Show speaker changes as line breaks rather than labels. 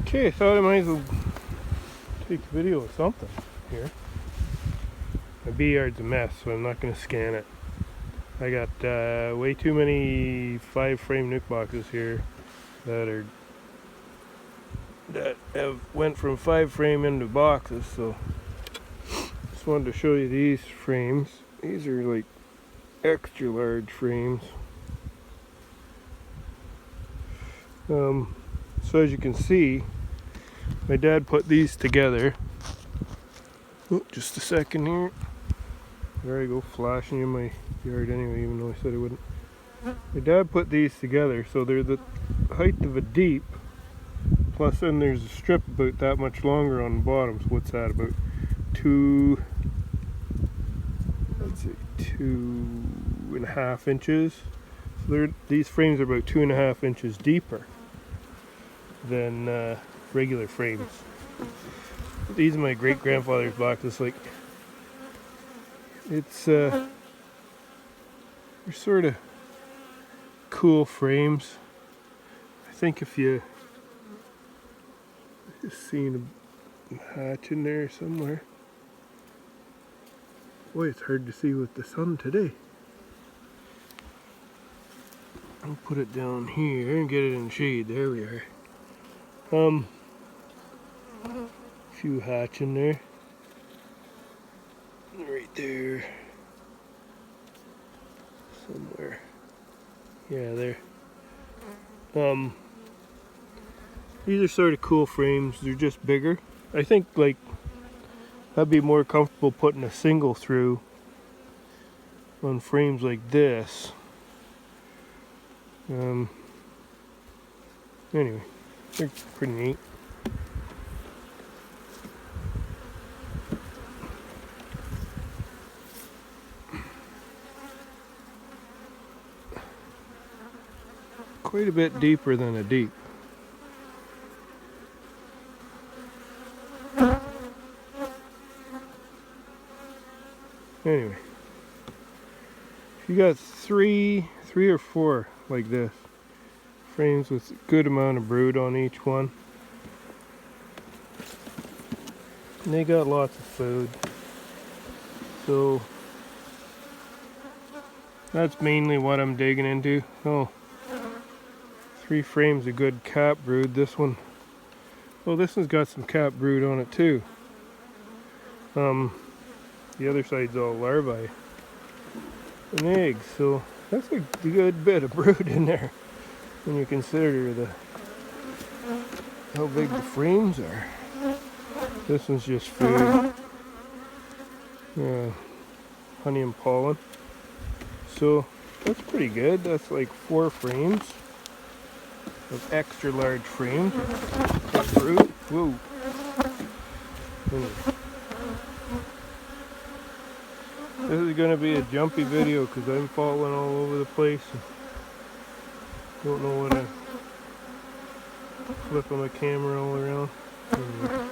Okay, I thought I might as well take a video of something here. My bee yard's a mess, so I'm not going to scan it. I got way too many 5-frame nuke boxes here that have went from 5-frame into boxes, so just wanted to show you these frames. These are like extra large frames. So as you can see, my dad put these together. Oh, just a second here. There I go, flashing in my yard anyway, even though I said I wouldn't. My dad put these together so they're the height of a deep, plus then there's a strip about that much longer on the bottom. So what's that, about let's say 2.5 inches. So these frames are about 2.5 inches deeper than regular frames. These are my great grandfather's boxes. Like, it's they're sort of cool frames. I think if you just seen a hatch in there somewhere. Boy, it's hard to see with the sun today. I'll put it down here and get it in shade. There we are. Few hatch in there. Right there. Somewhere. Yeah, there. These are sort of cool frames. They're just bigger. I think like I'd be more comfortable putting a single through on frames like this. Anyway, they're pretty neat. Quite a bit deeper than a deep. Anyway, if you got three or four like this, frames with a good amount of brood on each one, and they got lots of food, so that's mainly what I'm digging into. Oh, 3 frames of good cap brood. This one, well, this one's got some cap brood on it too. The other side's all larvae and eggs, so that's a good bit of brood in there when you consider how big the frames are. This one's just food, honey and pollen. So that's pretty good. That's like 4 frames of extra large frames. Got brood. Whoa. Anyway. This is going to be a jumpy video because I'm falling all over the place. Don't know what I'm flipping my camera all around. Anyway.